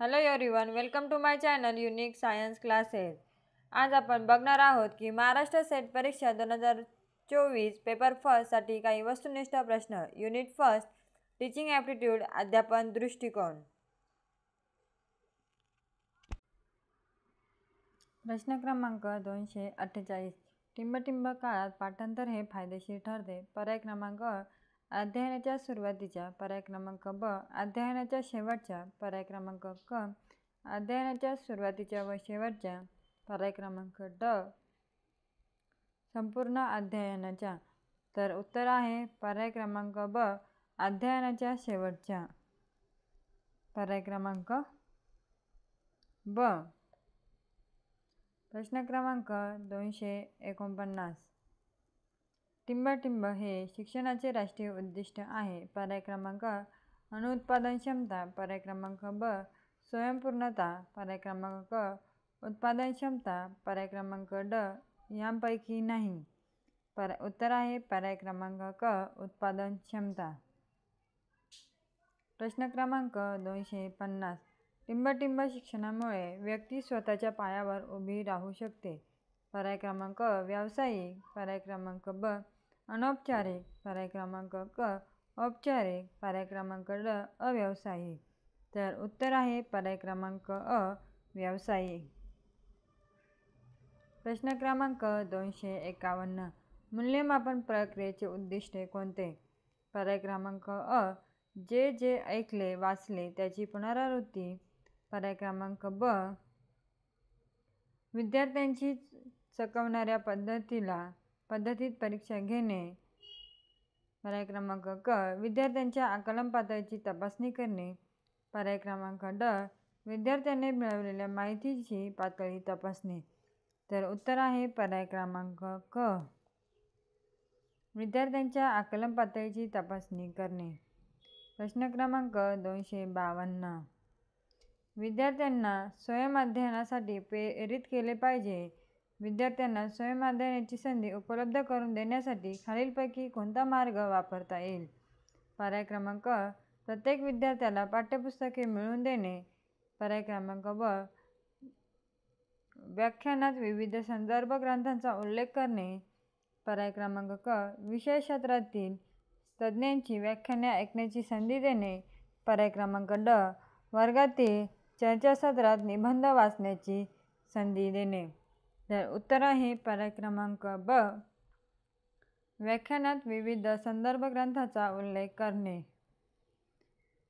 Hello everyone, welcome to my channel unique science classes. आज आपण बघणार आहोत की महाराष्ट्र सेट परीक्षा 2024 पेपर फर्स्टसाठी काही वस्तुनिष्ठ प्रश्न। युनिट फर्स्ट, टीचिंग ॲप्टिट्यूड, अध्यापन दृष्टिकोन। प्रश्न क्रमांक 248, टिंबटिंब काळात पाठांतर हे फायदेशीर ठरते। पर्याय क्रमांक अ, अध्ययनाच्या सुरुवातीच्या, पर्याय क्रमांक ब, अध्ययनाच्या शेवटच्या, पर्याय क्रमांक क, अध्ययनाच्या सुरुवातीच्या व शेवटच्या, पर्याय क्रमांक ड, संपूर्ण अध्ययनाच्या। तर उत्तर आहे पर्याय क्रमांक ब, अध्ययनाच्या शेवटच्या, पर्याय क्रमांक ब। प्रश्न क्रमांक 249, टिंबटिंब हे शिक्षणाचे राष्ट्रीय उद्दिष्ट आहे। पर्याय क्रमांक अ, अनुत्पादन क्षमता, पर्याय क्रमांक ब, स्वयंपूर्णता, पर्याय क्रमांक क, उत्पादन क्षमता, पर्याय क्रमांक ड, यांपैकी नाही। उत्तर आहे पर्याय क्रमांक क, उत्पादन क्षमता। प्रश्न क्रमांक 250, टिंबटिंब शिक्षणामुळे व्यक्ती स्वतःच्या पायावर उभी राहू शकते। पर्याय क्रमांक अ, व्यावसायिक, पर्याय क्रमांक ब, अनौपचारिक, पर्याय क्रमांक क, औपचारिक, पर्याय क्रमांक ड, अव्यावसायिक। तर उत्तर आहे पर्याय क्रमांक अ, व्यावसायिक। प्रश्न क्रमांक 251, मूल्यमापन प्रक्रियेचे उद्दिष्टे कोणते? पर्याय क्रमांक अ, जे जे ऐकले वाचले त्याची पुनरावृत्ती, पर्याय क्रमांक ब, विद्यार्थ्यांची चकवणाऱ्या पद्धतीत परीक्षा घेणे, पर्याय क्रमांक क, विद्यार्थ्यांच्या आकलन पातळीची तपासणी करणे, पर्याय क्रमांक ड, विद्यार्थ्यांनी मिळवलेल्या माहितीची पातळी तपासणे। तर उत्तर आहे पर्याय क्रमांक क, विद्यार्थ्यांच्या आकलन पातळीची तपासणी करणे। प्रश्न क्रमांक 252, विद्यार्थ्यांना स्वयंअध्ययनासाठी प्रेरित केले पाहिजे। विद्यार्थ्यांना स्वयंअध्ययनाची संधी उपलब्ध करून देण्यासाठी खालीलपैकी कोणता मार्ग वापरता येईल? पर्याय क्रमांक अ, प्रत्येक विद्यार्थ्याला पाठ्यपुस्तके मिळवून देणे, पर्याय क्रमांक ब, व्याख्यानात विविध संदर्भ ग्रंथांचा उल्लेख करणे, पर्याय क्रमांक क, विषय क्षेत्रातील तज्ज्ञांची व्याख्याने ऐकण्याची संधी देणे, पर्याय क्रमांक ड, वर्गातील चर्चासत्रात निबंध वाचण्याची संधी देणे। तर उत्तर आहे पर्याय क्रमांक ब, व्याख्यानात विविध संदर्भ ग्रंथांचा उल्लेख करणे।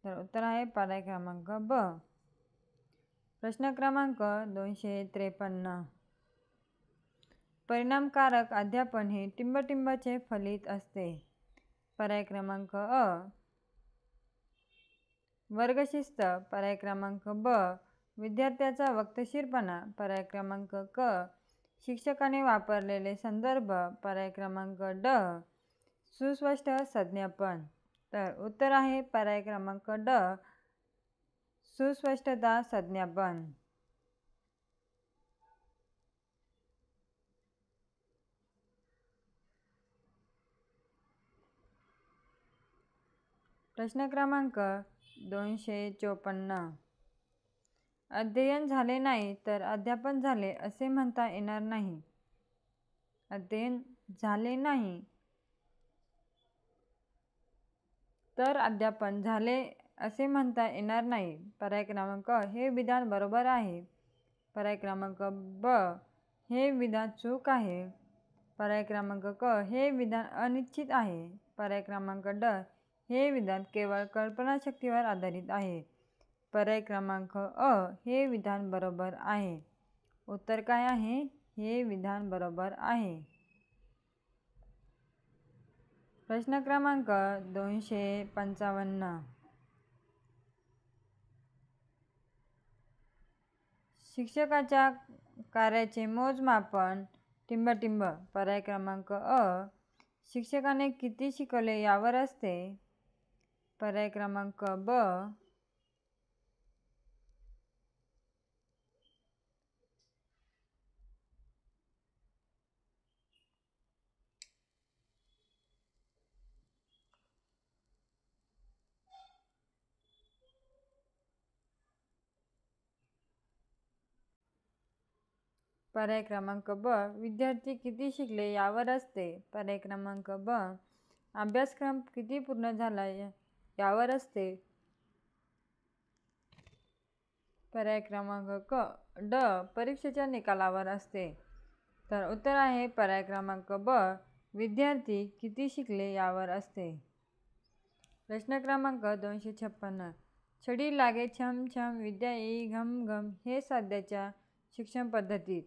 तर उत्तर आहे पर्याय क्रमांक ब। प्रश्न क्रमांक 253, परिणामकारक अध्यापन हे टिंबटिंबाचे फलित असते। पर्याय क्रमांक अ, वर्गशिस्त, पर्याय क्रमांक ब, विद्यार्थ्याचा वक्तशीरपणा, पर्याय क्रमांक क, शिक्षकाने वापरलेले संदर्भ, पर्याय क्रमांक ड, सुस्पष्ट संज्ञापन। तर उत्तर आहे पर्याय क्रमांक ड, सुस्पष्टता संज्ञापन। प्रश्न क्रमांक 254, अध्ययन झाले नाही तर अध्यापन झाले असे म्हणता येणार नाही। अध्ययन झाले नाही तर अध्यापन झाले असे म्हणता येणार नाही। पर्याय क्रमांक अ, हे विधान बरोबर आहे, पर्याय क्रमांक ब, हे विधान चूक आहे, पर्याय क्रमांक क, हे विधान अनिश्चित आहे, पर्याय क्रमांक ड, हे विधान केवळ कल्पनाशक्तीवर आधारित आहे, पर्याय क्रमांक अ, हे विधान बरोबर आहे। उत्तर काय आहे? हे विधान बरोबर आहे। प्रश्न क्रमांक 255, शिक्षकाच्या कार्याचे मोजमापन टिंबटिंब, पर्याय क्रमांक अ, शिक्षकाने किती शिकवले यावर असते, पर्याय क्रमांक ब, पर्याय क्रमांक ब विद्यार्थी किती शिकले यावर असते. पर्याय क्रमांक ब अभ्यासक्रम किती पूर्ण झाला यावर असते. पर्याय क्रमांक क ड परीक्षेच्या निकालावर असते. तर उत्तर आहे पर्याय क्रमांक ब विद्यार्थी किती शिकले यावर असते. प्रश्न क्रमांक 256 छडी लागे छम छम विद्या येई घम घम हे सध्याच्या शिक्षण पद्धतीत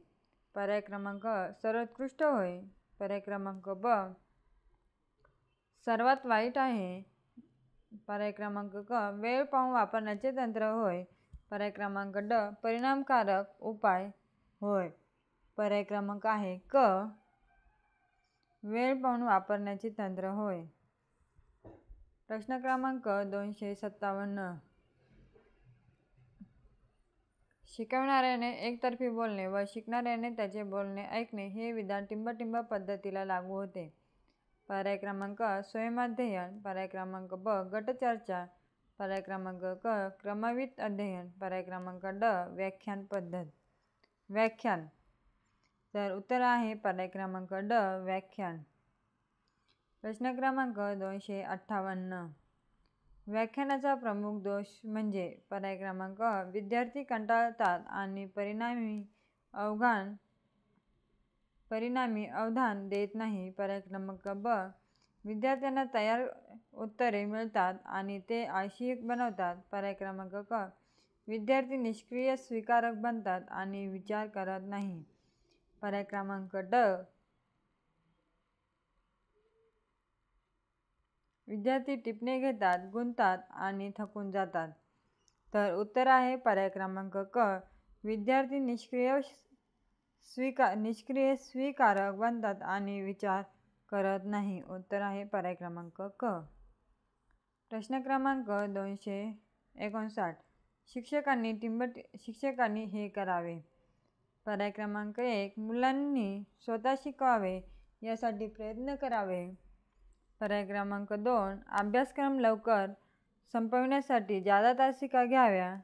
पर्याय क्रमांक सर्वोत्कृष्ट होय. पर्याय क्रमांक ब सर्वात वाईट आहे. पर्याय क्रमांक क वेळ पाहून वापरण्याचे तंत्र होय. पर्याय क्रमांक ड परिणामकारक उपाय होय. पर्याय क्रमांक आहे क वेळ पाहून वापरण्याचे तंत्र होय. प्रश्न क्रमांक 257 शिकवणाऱ्याने एकतर्फी बोलणे व शिकणाऱ्याने त्याचे बोलणे ऐकणे हे विधान टिंब पद्धतीला लागू होते. पर्याय क्रमांक स्वयंअध्ययन. पर्याय क्रमांक ब गटचर्चा. पर्याय क्रमांक क क्रमवित अध्ययन. पर्याय क्रमांक ड व्याख्यान पद्धत. व्याख्यान. तर उत्तर आहे पर्याय क्रमांक ड व्याख्यान. प्रश्न क्रमांक 258 व्याख्यानाचा प्रमुख दोष म्हणजे. पर्याय क्रमांक विद्यार्थी कंटाळतात आणि परिणामी अवधान देत नाही. पर्याय क्रमांक ब विद्यार्थ्यांना तयार उत्तरे मिळतात आणि ते आळशी बनवतात. पर्याय क्रमांक क विद्यार्थी निष्क्रिय स्वीकारक बनतात आणि विचार करत नाही. पर्याय क्रमांक ड विद्यार्थी टिपणे घेतात, गुंततात आणि थकून जातात. तर उत्तर आहे पर्याय क्रमांक क विद्यार्थी निष्क्रिय स्वीकारक बनतात आणि विचार करत नाही. उत्तर आहे पर्याय क्रमांक क. प्रश्न क्रमांक 259 शिक्षकांनी हे करावे. पर्याय क्रमांक 1 मुलांनी स्वतः शिकावे यासाठी प्रयत्न करावे. पर्याय क्रमांक 2 अभ्यासक्रम लवकर संपविण्यासाठी जादा तासिका घ्याव्या.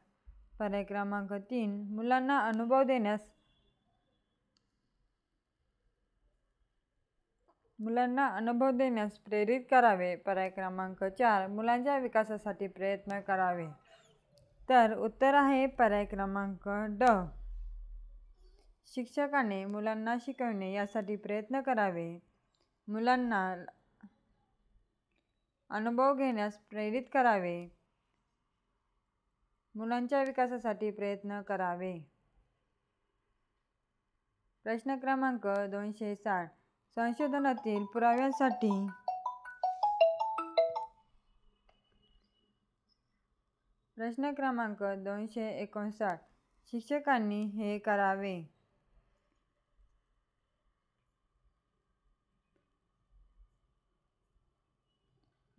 पर्याय क्रमांक 3 मुलांना अनुभव देण्यास प्रेरित करावे. पर्याय क्रमांक 4 मुलांच्या विकासासाठी प्रयत्न करावे. तर उत्तर आहे पर्याय क्रमांक ड शिक्षकाने मुलांना शिकविणे यासाठी प्रयत्न करावे. मुलांना अनुभव घेण्यास प्रेरित करावे. मुलांच्या विकासासाठी प्रयत्न करावे. प्रश्न क्रमांक 260 संशोधनातील पुराव्यांसाठी प्रश्न क्रमांक 259 शिक्षकांनी हे करावे.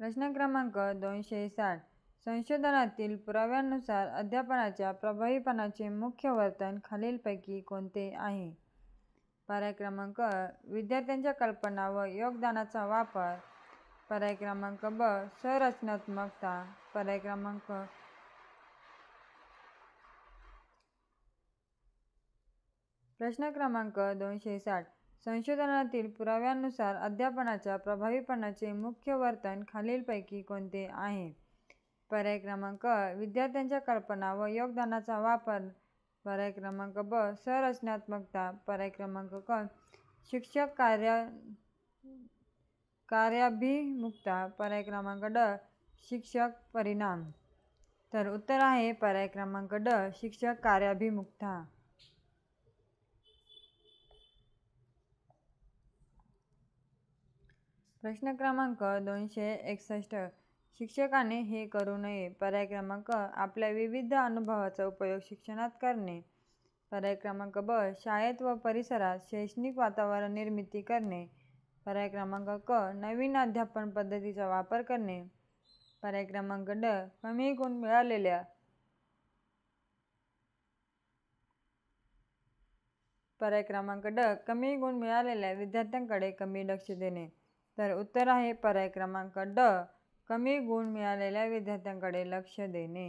प्रश्न क्रमांक 260 संशोधनातील पुराव्यानुसार अध्यापनाच्या प्रभावीपणाचे मुख्य वर्तन खालीलपैकी कोणते आहे. पर्याय क्रमांक विद्यार्थ्यांच्या कल्पना व योगदानाचा वापर. पर्याय क्रमांक ब संरचनात्मकता. पर्याय क्रमांक प्रश्न क्रमांक 260 संशोधनातील पुराव्यानुसार अध्यापनाच्या प्रभावीपणाचे मुख्य वर्तन खालीलपैकी कोणते आहे. पर्याय क्रमांक विद्यार्थ्यांच्या कल्पना व योगदानाचा वापर. पर्याय क्रमांक ब संरचनात्मकता. पर्याय क्रमांक क शिक्षक कार्याभिमुखता. पर्याय क्रमांक ड शिक्षक परिणाम. तर उत्तर आहे पर्याय क्रमांक ड शिक्षक कार्याभिमुखता. प्रश्न क्रमांक 261 शिक्षकाने हे करू नये. पर्याय क्रमांक आपल्या विविध अनुभवाचा उपयोग शिक्षणात करणे. पर्याय क्रमांक ब शाळेत व परिसरात शैक्षणिक वातावरण निर्मिती करणे. पर्याय क्रमांक क नवीन अध्यापन पद्धतीचा वापर करणे. पर्याय क्रमांक ड कमी गुण मिळालेल्या विद्यार्थ्यांकडे कमी लक्ष देणे. तर उत्तर आहे पर्याय क्रमांक ड कमी गुण मिळालेल्या विद्यार्थ्यांकडे लक्ष देणे.